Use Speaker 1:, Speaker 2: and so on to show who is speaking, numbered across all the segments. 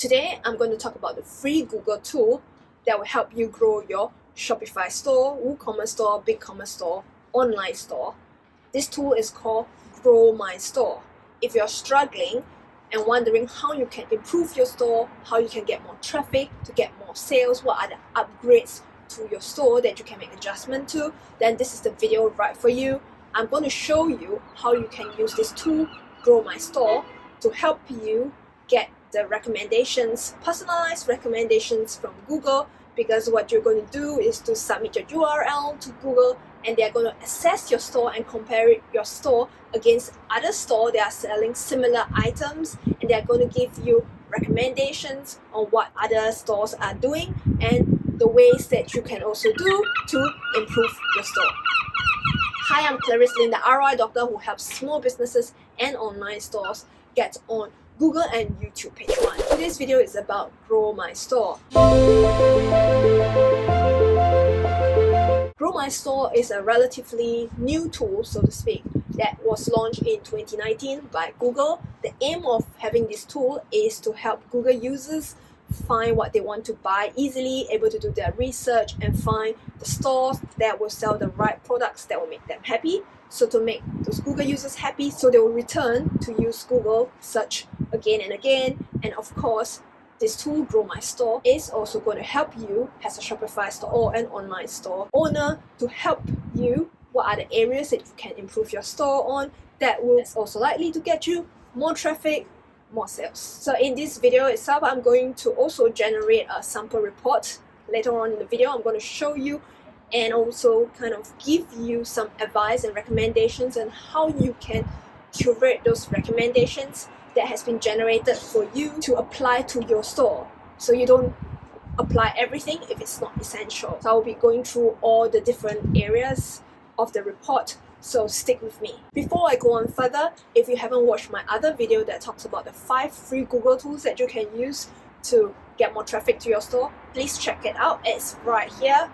Speaker 1: Today, I'm going to talk about the free Google tool that will help you grow your Shopify store, WooCommerce store, BigCommerce store, online store. This tool is called Grow My Store. If you're struggling and wondering how you can improve your store, how you can get more traffic to get more sales, what are the upgrades to your store that you can make adjustment to, then this is the video right for you. I'm going to show you how you can use this tool, Grow My Store, to help you get the recommendations, personalized recommendations from Google, because what you're going to do is to submit your URL to Google and they're going to assess your store and compare your store against other stores that are selling similar items, and they're going to give you recommendations on what other stores are doing and the ways that you can also do to improve your store. Hi, I'm Clarice Lin, the ROI doctor who helps small businesses and online stores get on Google and YouTube page 1. Today's video is about Grow My Store. Grow My Store is a relatively new tool, so to speak, that was launched in 2019 by Google. The aim of having this tool is to help Google users find what they want to buy easily, able to do their research and find the stores that will sell the right products that will make them happy. So to make those Google users happy, so they will return to use Google search again and again. And of course, this tool, Grow My Store, is also going to help you as a Shopify store or an online store owner to help you what are the areas that you can improve your store on that will also likely to get you more traffic, more sales. So in this video itself, I'm going to also generate a sample report. Later on in the video, I'm going to show you and also kind of give you some advice and recommendations on how you can curate those recommendations that has been generated for you to apply to your store. So you don't apply everything if it's not essential. So I'll be going through all the different areas of the report, so stick with me. Before I go on further, if you haven't watched my other video that talks about the 5 free Google tools that you can use to get more traffic to your store, please check it out. It's right here.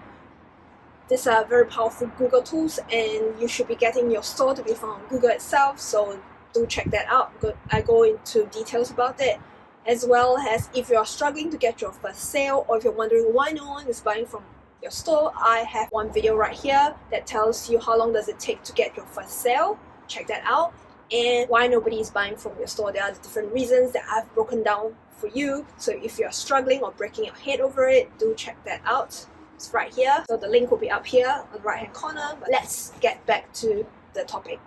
Speaker 1: These are very powerful Google tools and you should be getting your store to be found on Google itself, so do check that out. I go into details about it, as well as if you're struggling to get your first sale or if you're wondering why no one is buying from your store, I have one video right here that tells you how long does it take to get your first sale. Check that out. And why nobody is buying from your store. There are the different reasons that I've broken down for you. So if you're struggling or breaking your head over it, do check that out. It's right here. So the link will be up here on the right hand corner. But let's get back to the topic.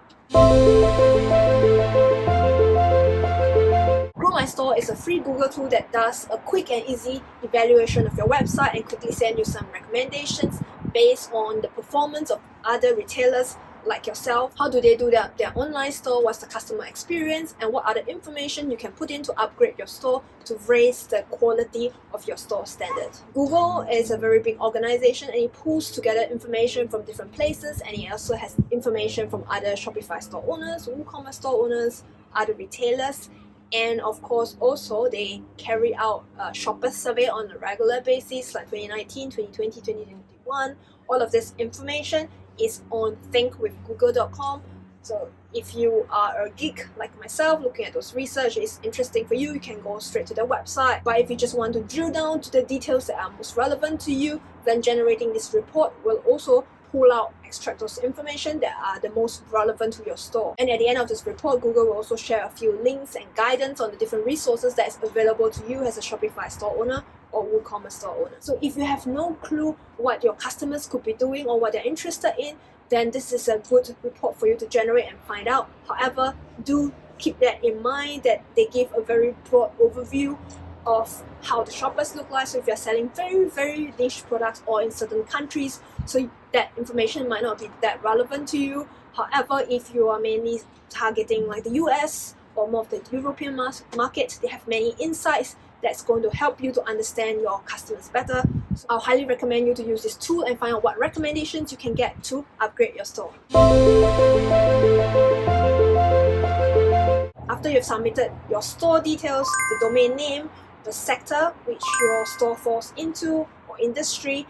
Speaker 1: Grow My Store is a free Google tool that does a quick and easy evaluation of your website and quickly send you some recommendations based on the performance of other retailers like yourself. How do they do their online store? What's the customer experience? And what other information you can put in to upgrade your store to raise the quality of your store standard. Google is a very big organization and it pulls together information from different places, and it also has information from other Shopify store owners, WooCommerce store owners, other retailers. And of course, also they carry out a shopper survey on a regular basis, like 2019, 2020, 2021. All of this information is on thinkwithgoogle.com. So if you are a geek like myself, looking at those research is interesting for you, you can go straight to the website. But if you just want to drill down to the details that are most relevant to you, then generating this report will also pull out, extract those information that are the most relevant to your store. And at the end of this report, Google will also share a few links and guidance on the different resources that is available to you as a Shopify store owner or WooCommerce store owner. So if you have no clue what your customers could be doing or what they're interested in, then this is a good report for you to generate and find out. However, do keep that in mind that they give a very broad overview of how the shoppers look like. So if you're selling very niche products or in certain countries, so that information might not be that relevant to you. However, if you are mainly targeting like the US or more of the European market, they have many insights that's going to help you to understand your customers better. So I'll highly recommend you to use this tool and find out what recommendations you can get to upgrade your store. After you've submitted your store details, the domain name, the sector which your store falls into or industry,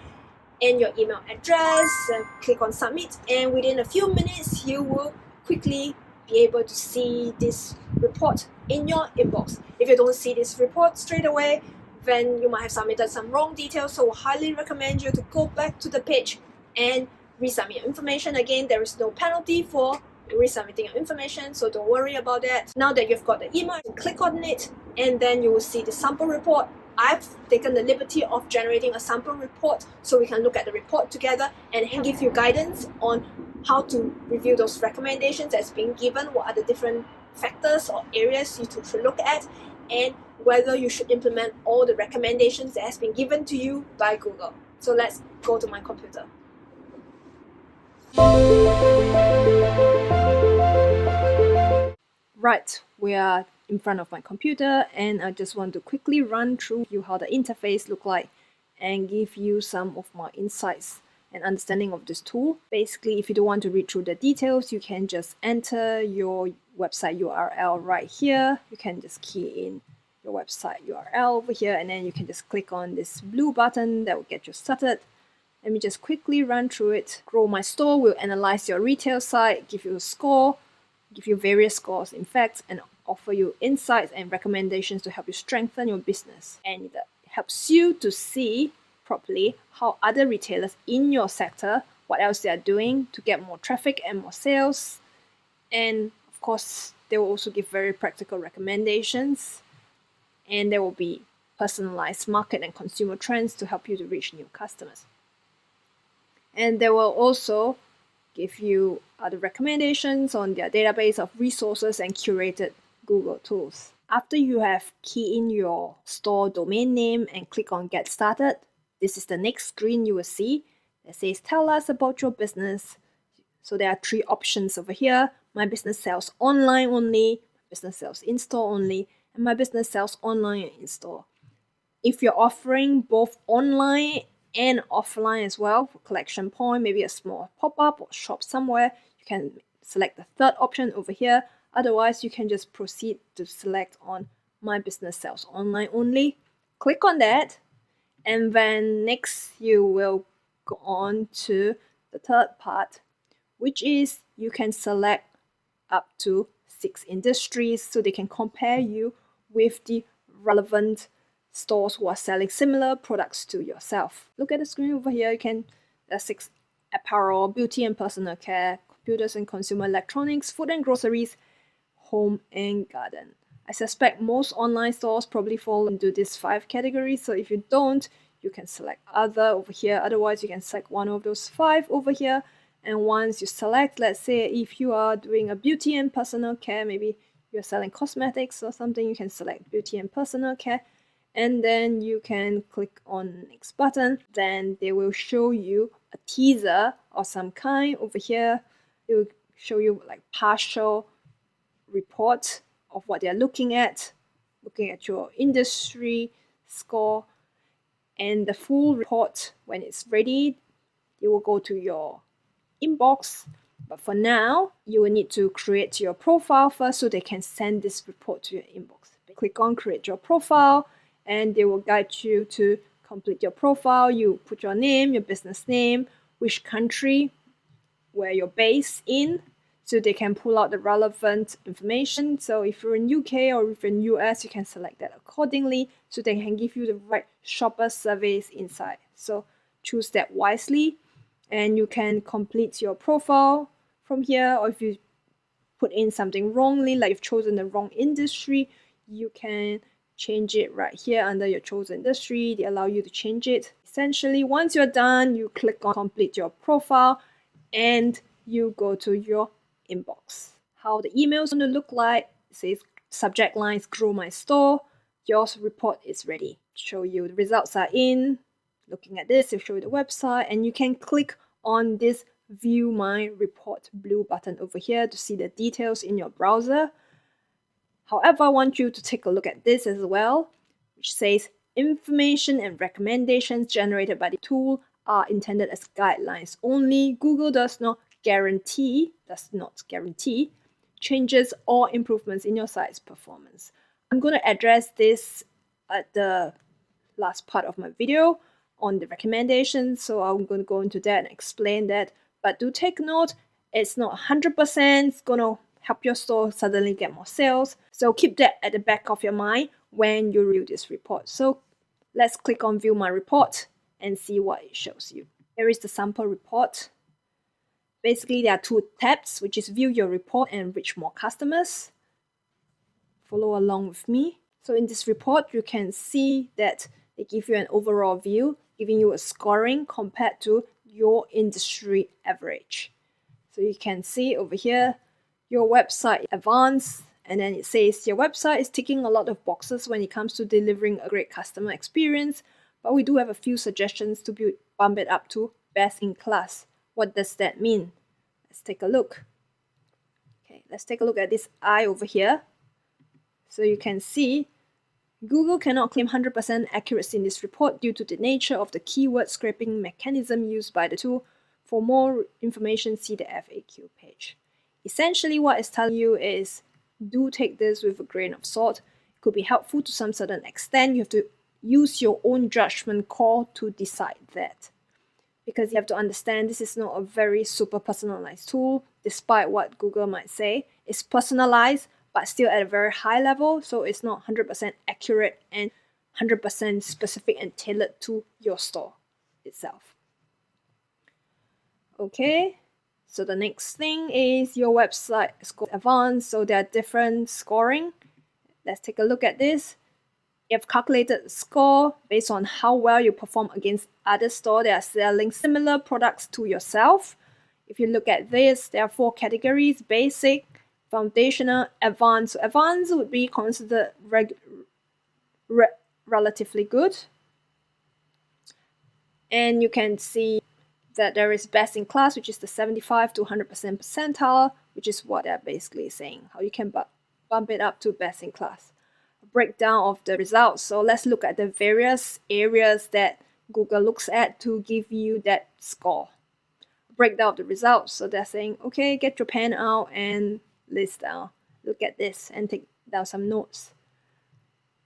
Speaker 1: and your email address, and click on submit, and within a few minutes you will quickly be able to see this report in your inbox. If you don't see this report straight away, then you might have submitted some wrong details, so I highly recommend you to go back to the page and resubmit your information. Again, there is no penalty for resubmitting your information, so don't worry about that. Now that you've got the email, click on it and then you will see the sample report. I've taken the liberty of generating a sample report so we can look at the report together and give you guidance on how to review those recommendations that's been given, what are the different factors or areas you should look at, and whether you should implement all the recommendations that has been given to you by Google. So let's go to my computer. Right, we are in front of my computer and I just want to quickly run through you how the interface look like and give you some of my insights and understanding of this tool. Basically, if you don't want to read through the details, you can just enter your website URL right here. You can just key in your website URL over here and then you can just click on this blue button that will get you started. Let me just quickly run through it. Grow My Store will analyze your retail site, give you a score, give you various scores in fact, and offer you insights and recommendations to help you strengthen your business. And it helps you to see properly how other retailers in your sector, what else they are doing to get more traffic and more sales. And of course, they will also give very practical recommendations. And there will be personalized market and consumer trends to help you to reach new customers. And they will also give you other recommendations on their database of resources and curated Google tools. After you have keyed in your store domain name and click on Get Started, this is the next screen you will see that says Tell us about your business. So there are three options over here. My business sells online only, my business sells in-store only, and my business sells online and in-store. If you're offering both online and offline as well for collection point, maybe a small pop-up or shop somewhere, you can select the third option over here. Otherwise, you can just proceed to select on My Business Sells Online only. Click on that, and then next you will go on to the third part, which is you can select up to 6 industries so they can compare you with the relevant stores who are selling similar products to yourself. Look at the screen over here. You can 6 apparel, beauty and personal care, computers and consumer electronics, food and groceries, home and garden. I suspect most online stores probably fall into these 5 categories. So if you don't, you can select other over here. Otherwise, you can select one of those 5 over here. And once you select, let's say if you are doing a beauty and personal care, maybe you're selling cosmetics or something, you can select beauty and personal care. And then you can click on next button. Then they will show you a teaser of some kind over here. It will show you like partial report of what they're looking at your industry score, and the full report when it's ready, it will go to your inbox. But for now, you will need to create your profile first so they can send this report to your inbox. Click on create your profile and they will guide you to complete your profile. You put your name, your business name, which country, where you're based in, so they can pull out the relevant information. So if you're in UK or if you're in US, you can select that accordingly so they can give you the right shopper surveys inside. So choose that wisely and you can complete your profile from here. Or if you put in something wrongly, like you've chosen the wrong industry, you can change it right here under your chosen industry. They allow you to change it. Essentially, once you're done, you click on complete your profile and you go to your inbox. How the email is going to look like, it says subject lines Grow My Store. Your report is ready. Show you the results are in. Looking at this, it'll show you the website and you can click on this View My Report blue button over here to see the details in your browser. However, I want you to take a look at this as well, which says information and recommendations generated by the tool are intended as guidelines only. Google does not guarantee changes or improvements in your site's performance. I'm going to address this at the last part of my video on the recommendations, so I'm going to go into that and explain that. But do take note, it's not 100% going to help your store suddenly get more sales. So keep that at the back of your mind when you review this report. So let's click on View My Report and see what it shows you. Here is the sample report. Basically, there are two tabs, which is View Your Report and Reach More Customers. Follow along with me. So in this report, you can see that they give you an overall view, giving you a scoring compared to your industry average. So you can see over here, your website advanced, and then it says your website is ticking a lot of boxes when it comes to delivering a great customer experience, but we do have a few suggestions to bump it up to best in class. What does that mean? Let's take a look. Okay, let's take a look at this eye over here. So you can see Google cannot claim 100% accuracy in this report due to the nature of the keyword scraping mechanism used by the tool. For more information, see the FAQ page. Essentially, what it's telling you is do take this with a grain of salt. It could be helpful to some certain extent. You have to use your own judgment call to decide that. Because you have to understand this is not a very super personalized tool, despite what Google might say. It's personalized, but still at a very high level, so it's not 100% accurate and 100% specific and tailored to your store itself. Okay, so the next thing is your website score advanced, so there are different scoring. Let's take a look at this. You have calculated the score based on how well you perform against other stores that are selling similar products to yourself. If you look at this, there are 4 categories: basic, foundational, advanced. So advanced would be considered relatively good. And you can see that there is best in class, which is the 75 to 100% percentile, which is what they're basically saying, how you can bump it up to best in class. Breakdown of the results. So let's look at the various areas that Google looks at to give you that score. Breakdown of the results. So they're saying, okay, get your pen out and list down. Look at this and take down some notes.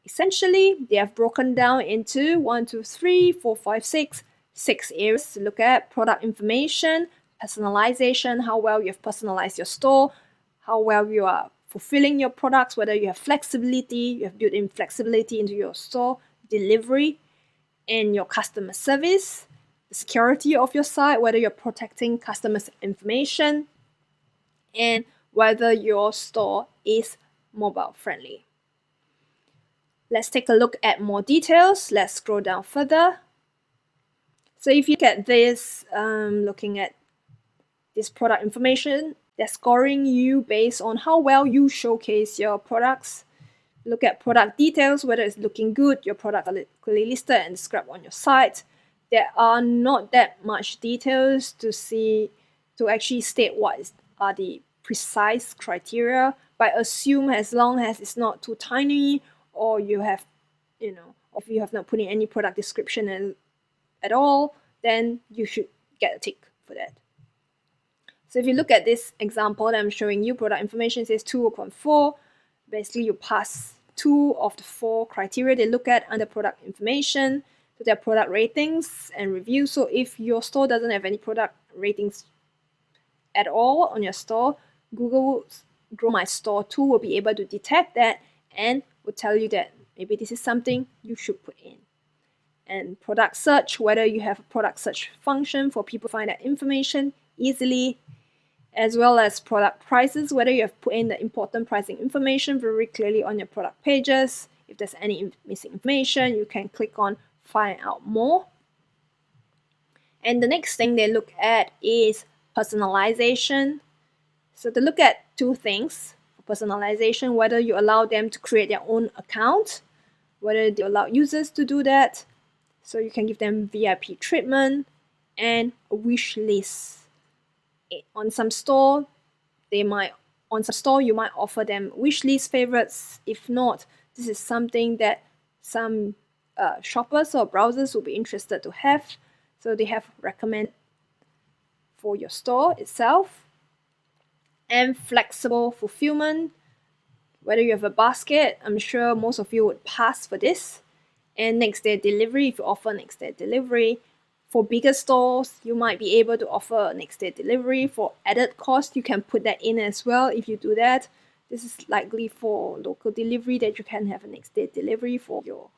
Speaker 1: Essentially, they have broken down into 1, 2, 3, 4, 5, 6 areas to look at: product information, personalization, how well you have personalized your store, how well you are fulfilling your products, whether you have flexibility, you have built in flexibility into your store, delivery, and your customer service, the security of your site, whether you're protecting customers' information, and whether your store is mobile friendly. Let's take a look at more details. Let's scroll down further. So if you look at this, looking at this product information, they're scoring you based on how well you showcase your products. Look at product details, whether it's looking good, your product are clearly listed and described on your site. There are not that much details to actually state what are the precise criteria, but assume as long as it's not too tiny, or you have, if you have not put in any product description at all, then you should get a tick for that. So if you look at this example that I'm showing you, product information says 2.4. Basically, you pass 2 of the 4 criteria they look at under product information. So there are product ratings and reviews. So if your store doesn't have any product ratings at all on your store, Google's Grow My Store tool will be able to detect that and will tell you that maybe this is something you should put in. And product search, whether you have a product search function for people to find that information easily, as well as product prices, whether you have put in the important pricing information very clearly on your product pages. If there's any missing information, you can click on Find Out More. And the next thing they look at is personalization. So they look at 2 things for personalization: whether you allow them to create their own account, whether you allow users to do that. So you can give them VIP treatment and a wish list. On some store, you might offer them wish list favorites. If not, this is something that some shoppers or browsers will be interested to have. So they have recommend for your store itself. And flexible fulfillment, whether you have a basket, I'm sure most of you would pass for this. And next day delivery, if you offer next day delivery. For bigger stores, you might be able to offer next day delivery. For added cost, you can put that in as well if you do that. This is likely for local delivery, that you can have a next day delivery for your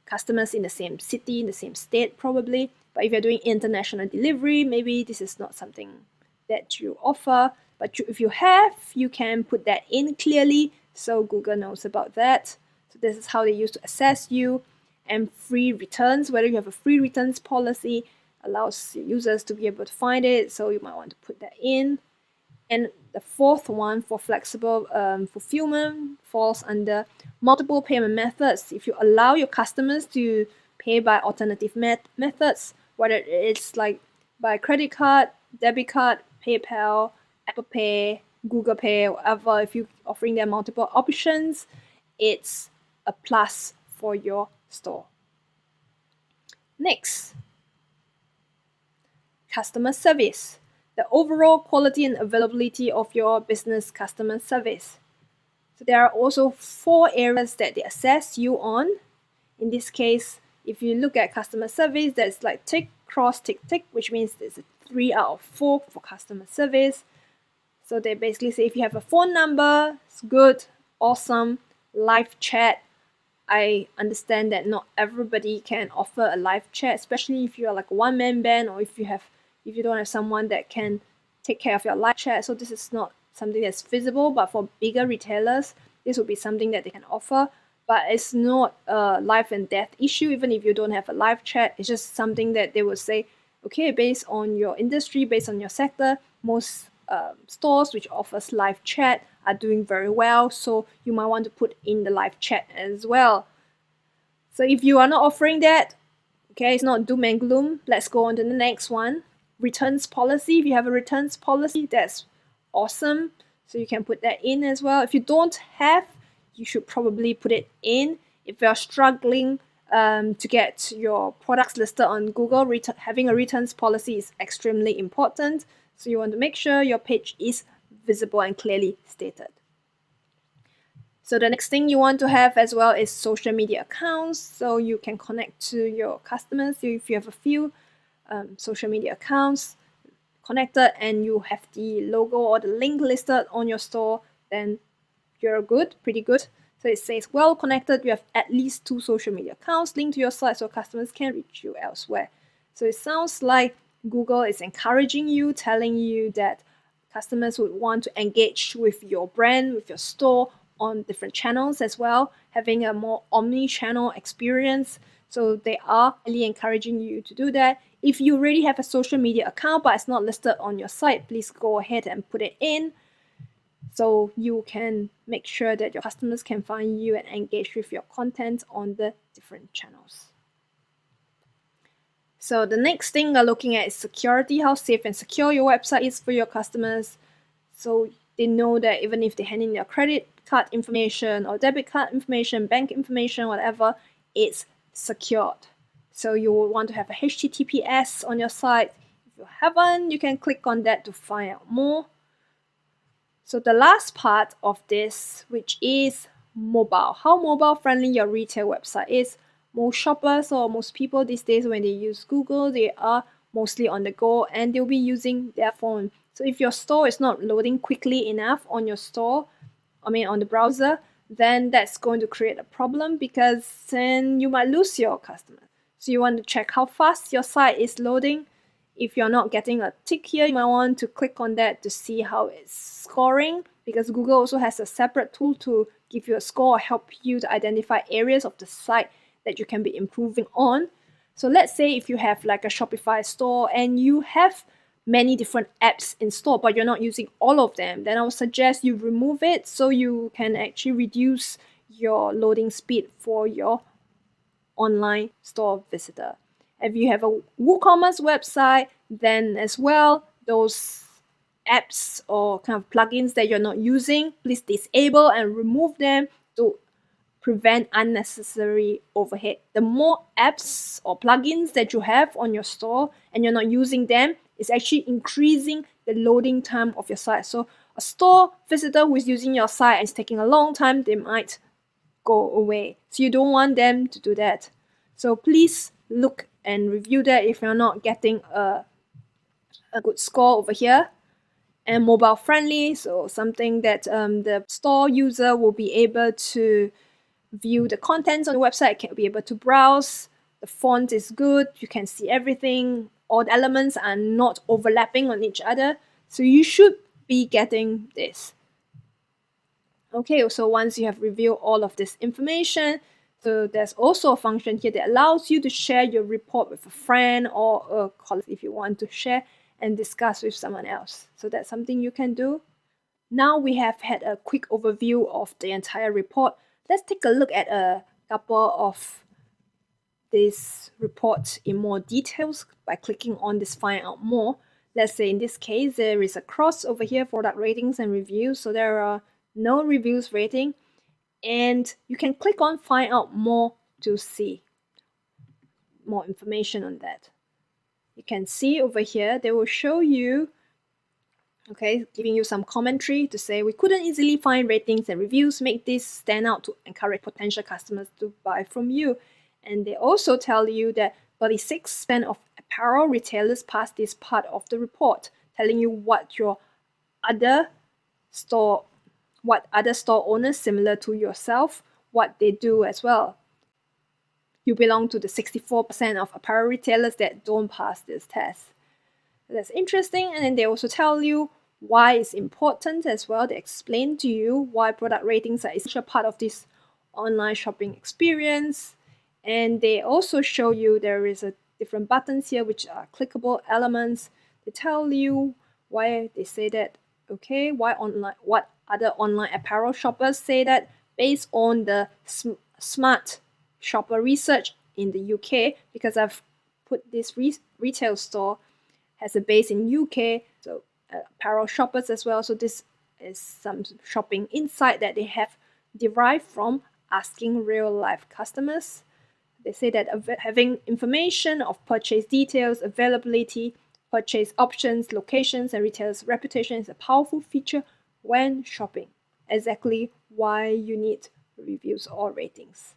Speaker 1: customers in the same city, in the same state probably. But if you're doing international delivery, maybe this is not something that you offer. But if you have, you can put that in clearly so Google knows about that. So this is how they use to assess you. And free returns, whether you have a free returns policy, allows users to be able to find it. So you might want to put that in. And the fourth one, for flexible fulfillment, falls under multiple payment methods. If you allow your customers to pay by alternative methods, whether it's like by credit card, debit card, PayPal, Apple Pay, Google Pay, whatever, if you're offering them multiple options, it's a plus for your store. Next, customer service. The overall quality and availability of your business customer service. So there are also 4 areas that they assess you on. In this case, if you look at customer service, that's like tick, cross, tick, tick, which means there's a 3 out of 4 for customer service. So they basically say if you have a phone number, it's good, awesome. Live chat, I understand that not everybody can offer a live chat, especially if you're like a one-man band, or if you don't have someone that can take care of your live chat. So this is not something that's feasible, but for bigger retailers, this would be something that they can offer. But it's not a life and death issue, even if you don't have a live chat. It's just something that they would say, okay, based on your industry, based on your sector, most stores which offers live chat are doing very well. So you might want to put in the live chat as well. So if you are not offering that, okay, it's not doom and gloom. Let's go on to the next one. Returns policy. If you have a returns policy, that's awesome. So you can put that in as well. If you don't have, you should probably put it in. If you're struggling to get your products listed on Google, having a returns policy is extremely important. So you want to make sure your page is visible and clearly stated. So the next thing you want to have as well is social media accounts. So you can connect to your customers. So if you have a few social media accounts connected and you have the logo or the link listed on your store, then you're good, pretty good. So it says well connected, you have at least 2 social media accounts linked to your site so customers can reach you elsewhere. So it sounds like Google is encouraging you, telling you that customers would want to engage with your brand, with your store on different channels as well, having a more omni-channel experience. So they are really encouraging you to do that. If you already have a social media account but it's not listed on your site, please go ahead and put it in so you can make sure that your customers can find you and engage with your content on the different channels. So the next thing we're looking at is security, how safe and secure your website is for your customers. So they know that even if they hand in their credit card information or debit card information, bank information, whatever, it's secured. So you will want to have a HTTPS on your site. If you haven't, you can click on that to find out more. So the last part of this, which is mobile, how mobile friendly your retail website is. Most shoppers or most people these days, when they use Google, they are mostly on the go and they'll be using their phone. So if your store is not loading quickly enough on your store, on the browser, then that's going to create a problem because then you might lose your customers. So you want to check how fast your site is loading. If you're not getting a tick here, you might want to click on that to see how it's scoring, because Google also has a separate tool to give you a score or help you to identify areas of the site that you can be improving on. So let's say if you have like a Shopify store and you have many different apps installed but you're not using all of them, then I would suggest you remove it so you can actually reduce your loading speed for your online store visitor. If you have a WooCommerce website, then as well, those apps or kind of plugins that you're not using, please disable and remove them to prevent unnecessary overhead. The more apps or plugins that you have on your store and you're not using them, it's actually increasing the loading time of your site. So a store visitor who is using your site and it's taking a long time, they might go away. So you don't want them to do that. So please look and review that if you're not getting a good score over here. And mobile friendly, so something that the store user will be able to view the contents on the website, can be able to browse. The font is good, you can see everything, all the elements are not overlapping on each other, so you should be getting this. Okay, so once you have reviewed all of this information, so there's also a function here that allows you to share your report with a friend or a colleague if you want to share and discuss with someone else. So that's something you can do. Now we have had a quick overview of the entire report. Let's take a look at a couple of this report in more details by clicking on this find out more. Let's say in this case, there is a cross over here for product ratings and reviews. So there are no reviews rating, and you can click on find out more to see more information on that. You can see over here, they will show you, okay, giving you some commentary to say we couldn't easily find ratings and reviews, make this stand out to encourage potential customers to buy from you. And they also tell you that 36% of apparel retailers passed this part of the report, telling you what other store owners similar to yourself, what they do as well. You belong to the 64% of apparel retailers that don't pass this test. That's interesting. And then they also tell you why it's important as well. They explain to you why product ratings are such a part of this online shopping experience. And they also show you there is a different buttons here which are clickable elements. They tell you why they say that, okay, what other online apparel shoppers say that based on the smart shopper research in the UK, because I've put this retail store has a base in UK, so apparel shoppers as well. So this is some shopping insight that they have derived from asking real life customers. They say that having information of purchase details, availability, purchase options, locations, and retailers' reputation is a powerful feature when shopping. Exactly why you need reviews or ratings.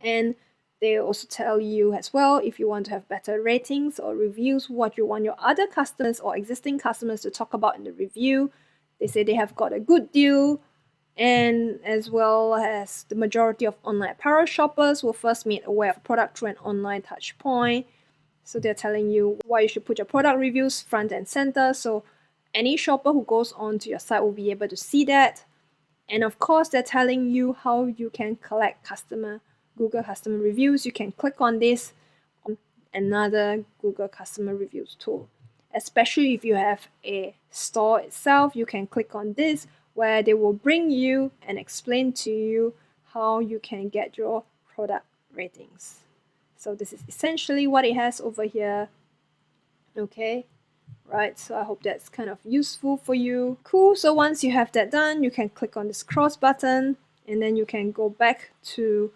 Speaker 1: And they also tell you as well, if you want to have better ratings or reviews, what you want your other customers or existing customers to talk about in the review. They say they have got a good deal, and as well as the majority of online apparel shoppers were first made aware of product through an online touch point. So they're telling you why you should put your product reviews front and center, so any shopper who goes onto your site will be able to see that. And of course, they're telling you how you can collect Google customer reviews. You can click on this on another Google customer reviews tool. Especially if you have a store itself, you can click on this where they will bring you and explain to you how you can get your product ratings. So this is essentially what it has over here. Okay, right, so I hope that's kind of useful for you. Cool, so once you have that done, you can click on this cross button and then you can go back to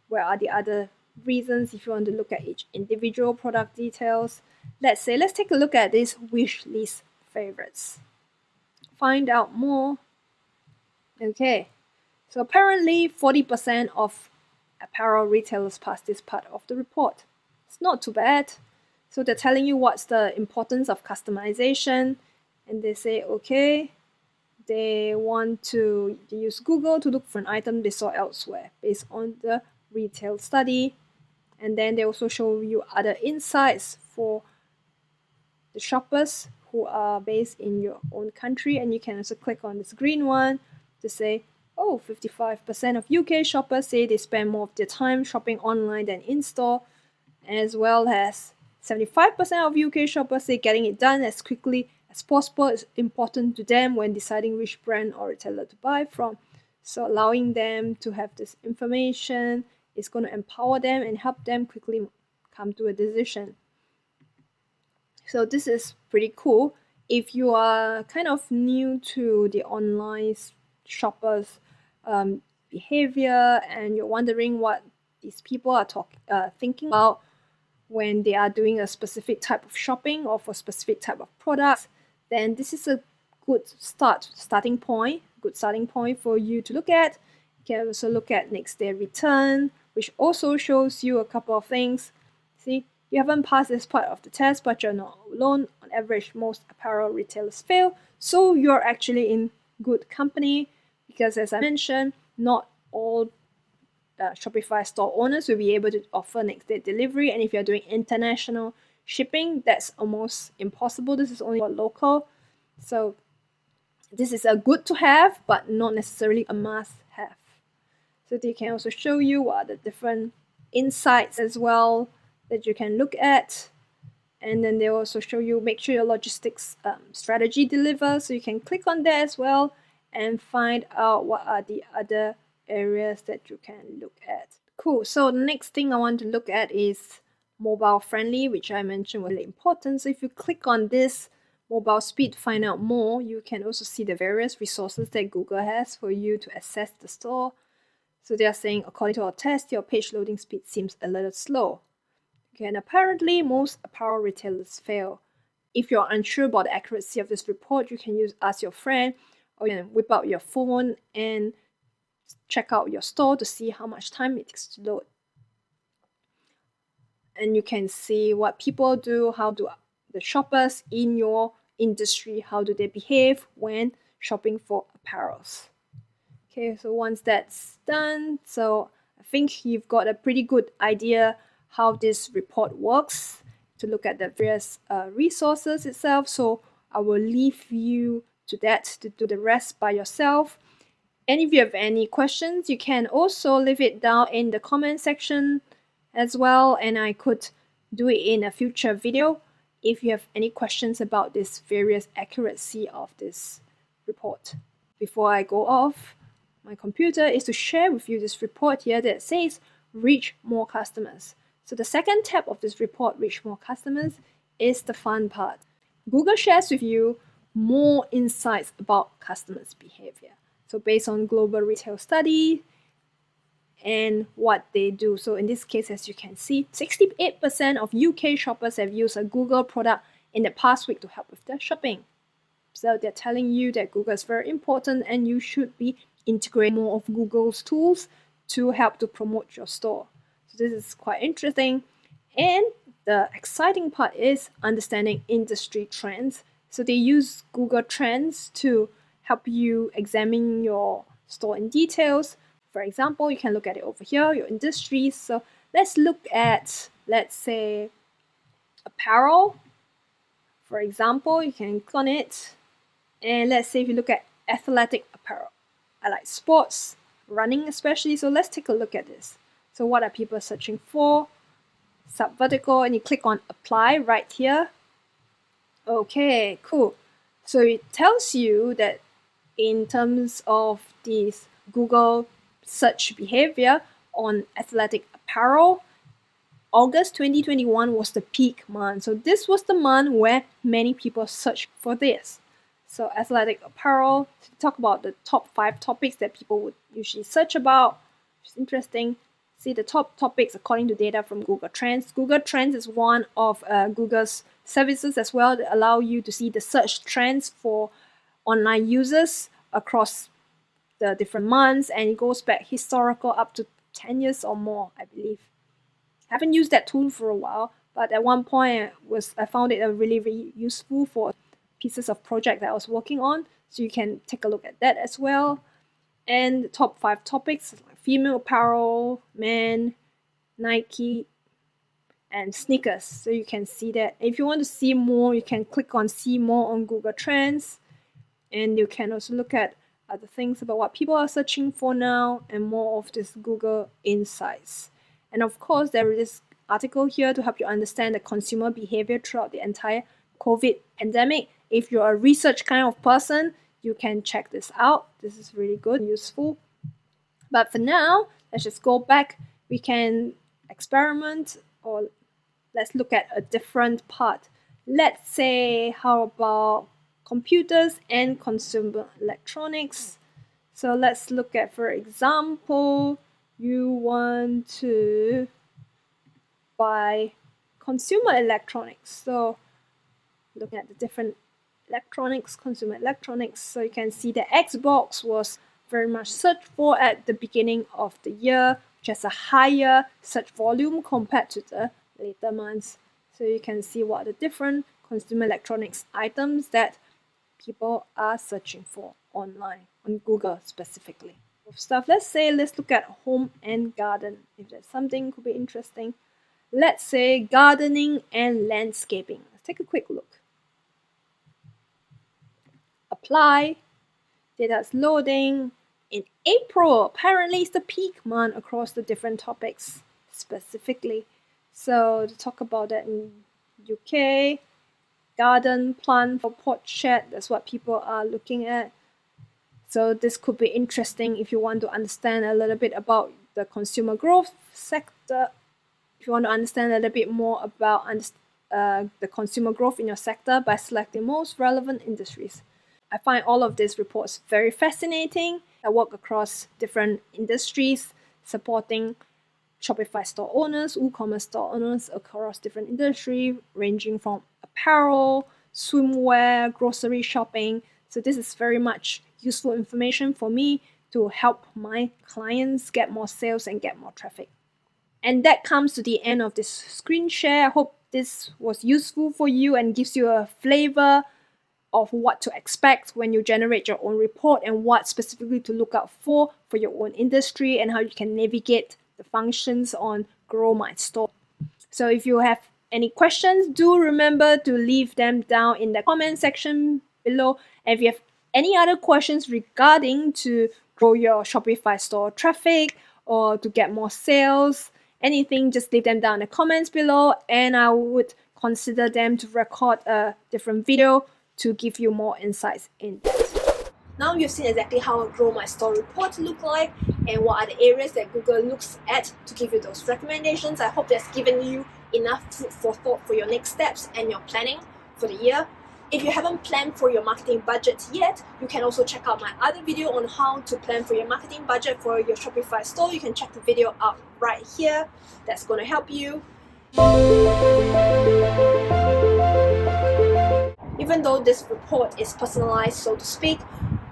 Speaker 1: where are the other reasons if you want to look at each individual product details. Let's take a look at this wish list favorites. Find out more. Okay, so apparently 40% of apparel retailers pass this part of the report. It's not too bad. So they're telling you what's the importance of customization, and they say, okay, they want to use Google to look for an item they saw elsewhere based on the retail study. And then they also show you other insights for the shoppers who are based in your own country, and you can also click on this green one to say, oh, 55% of UK shoppers say they spend more of their time shopping online than in-store, as well as 75% of UK shoppers say getting it done as quickly as possible is important to them when deciding which brand or retailer to buy from. So allowing them to have this information is going to empower them and help them quickly come to a decision. So this is pretty cool. If you are kind of new to the online shoppers behavior and you're wondering what these people are thinking about when they are doing a specific type of shopping or for a specific type of products, then this is a good starting point for you to look at. You can also look at next day return, which also shows you a couple of things. See, you haven't passed this part of the test, but you're not alone. On average, most apparel retailers fail, so you're actually in good company, because as I mentioned, not all Shopify store owners will be able to offer next day delivery, and if you're doing international shipping, that's almost impossible. This is only for local, so this is a good to have, but not necessarily a must have. So they can also show you what are the different insights as well that you can look at, and then they also show you, make sure your logistics strategy delivers, so you can click on that as well and find out what are the other areas that you can look at. Cool. So the next thing I want to look at is mobile friendly, which I mentioned was really important. So if you click on this mobile speed to find out more, you can also see the various resources that Google has for you to access the store. So they are saying, according to our test, your page loading speed seems a little slow. Okay, and apparently most apparel retailers fail. If you're unsure about the accuracy of this report, you can ask your friend, or you can whip out your phone and check out your store to see how much time it takes to load. And you can see what people do, how do the shoppers in your industry, how do they behave when shopping for apparels. Okay, so once that's done, so I think you've got a pretty good idea how this report works to look at the various resources itself. So I will leave you to that to do the rest by yourself. And if you have any questions, you can also leave it down in the comment section as well, and I could do it in a future video if you have any questions about this various accuracy of this report. Before I go off my computer is to share with you this report here that says reach more customers. So the second tab of this report, reach more customers, is the fun part. Google shares with you more insights about customers' behavior. So based on global retail study and what they do. So in this case, as you can see, 68% of UK shoppers have used a Google product in the past week to help with their shopping. So they're telling you that Google is very important and you should be integrating more of Google's tools to help to promote your store. So this is quite interesting. And the exciting part is understanding industry trends. So they use Google Trends to help you examine your store in details. For example, you can look at it over here, your industry. So let's look at, let's say, apparel. For example, you can click on it. And let's say if you look at athletic apparel. I like sports, running especially. So let's take a look at this. So what are people searching for? Subvertical, and you click on apply right here. Okay, cool. So it tells you that in terms of this Google search behavior on athletic apparel, August 2021 was the peak month. So this was the month where many people searched for this. So athletic apparel, to talk about the top 5 topics that people would usually search about, which is interesting. See the top topics according to data from Google Trends. Google Trends is one of Google's services as well that allow you to see the search trends for online users across the different months, and it goes back historical up to 10 years or more, I believe. I haven't used that tool for a while, but at one point I found it really useful for pieces of project that I was working on, so you can take a look at that as well. And the top 5 topics like female apparel, men, Nike, and sneakers. So you can see that. If you want to see more, you can click on see more on Google Trends, and you can also look at other things about what people are searching for now and more of this Google Insights. And of course, there is this article here to help you understand the consumer behavior throughout the entire COVID pandemic. If you're a research kind of person, you can check this out. This is really good, useful. But for now, let's just go back. We can experiment, or let's look at a different part. Let's say, how about computers and consumer electronics? So let's look at, for example, you want to buy consumer electronics. So looking at the different electronics, consumer electronics, so you can see the Xbox was very much searched for at the beginning of the year, which has a higher search volume compared to the later months. So you can see what are the different consumer electronics items that people are searching for online, on Google specifically. Stuff. Let's look at home and garden. If there's something could be interesting. Let's say gardening and landscaping. Let's take a quick look. Apply. Data's loading. In April, apparently it's the peak month across the different topics specifically. So to talk about that in UK, garden, plant for pot shed, that's what people are looking at. So this could be interesting if you want to understand a little bit about the consumer growth sector. If you want to understand a little bit more about the consumer growth in your sector by selecting most relevant industries. I find all of these reports very fascinating. I work across different industries, supporting Shopify store owners, WooCommerce store owners across different industries, ranging from apparel, swimwear, grocery shopping. So this is very much useful information for me to help my clients get more sales and get more traffic. And that comes to the end of this screen share. I hope this was useful for you and gives you a flavor of what to expect when you generate your own report and what specifically to look out for your own industry and how you can navigate the functions on Grow My Store. So if you have any questions, do remember to leave them down in the comment section below. And if you have any other questions regarding to grow your Shopify store traffic or to get more sales, anything, just leave them down in the comments below and I would consider them to record a different video to give you more insights in that. Now you've seen exactly how a Grow My Store report look like and what are the areas that Google looks at to give you those recommendations. I hope that's given you enough food for thought for your next steps and your planning for the year. If you haven't planned for your marketing budget yet, you can also check out my other video on how to plan for your marketing budget for your Shopify store. You can check the video out right here. That's going to help you. Even though this report is personalized, so to speak,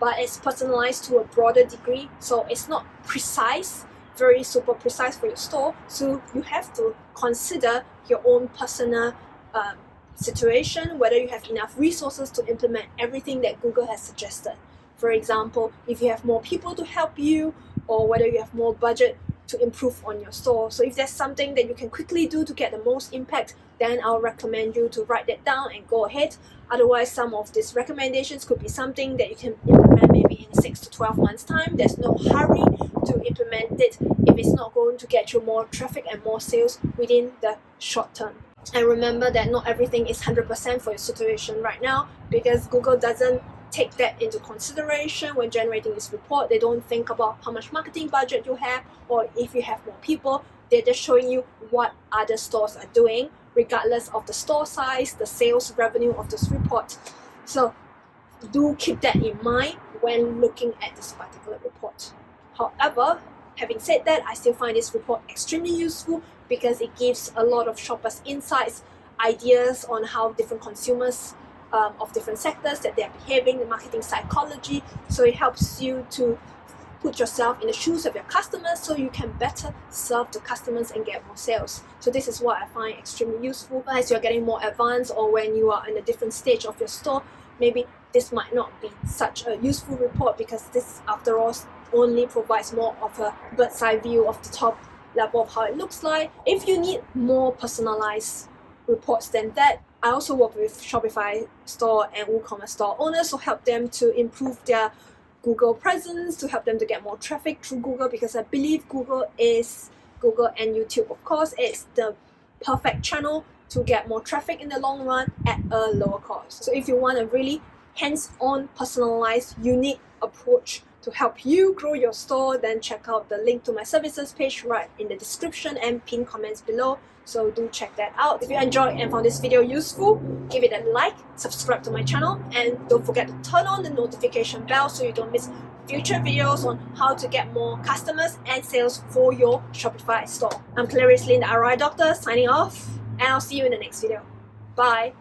Speaker 1: but it's personalized to a broader degree, so it's not precise, very super precise for your store. So you have to consider your own personal situation, whether you have enough resources to implement everything that Google has suggested. For example, if you have more people to help you, or whether you have more budget to improve on your store. So if there's something that you can quickly do to get the most impact, then I'll recommend you to write that down and go ahead. Otherwise, some of these recommendations could be something that you can implement maybe in 6 to 12 months time. There's no hurry to implement it if it's not going to get you more traffic and more sales within the short term. And remember that not everything is 100% for your situation right now, because Google doesn't take that into consideration when generating this report. They don't think about how much marketing budget you have or if you have more people. They're just showing you what other stores are doing, regardless of the store size, the sales revenue of this report. So do keep that in mind when looking at this particular report. However, having said that, I still find this report extremely useful because it gives a lot of shoppers insights, ideas on how different consumers of different sectors that they're behaving, the marketing psychology. So it helps you to put yourself in the shoes of your customers so you can better serve the customers and get more sales. So this is what I find extremely useful. As you're getting more advanced or when you are in a different stage of your store, maybe this might not be such a useful report because this, after all, only provides more of a bird's eye view of the top level of how it looks like. If you need more personalized reports than that, I also work with Shopify store and WooCommerce store owners to help them to improve their Google presence, to help them to get more traffic through Google, because I believe Google and YouTube, of course, is the perfect channel to get more traffic in the long run at a lower cost. So if you want a really hands-on, personalized, unique approach to help you grow your store, then check out the link to my services page right in the description and pinned comments below. So do check that out. If you enjoyed and found this video useful, give it a like, subscribe to my channel, and don't forget to turn on the notification bell so you don't miss future videos on how to get more customers and sales for your Shopify store. I'm Clarice Lin, the ROI Doctor, signing off, and I'll see you in the next video. Bye.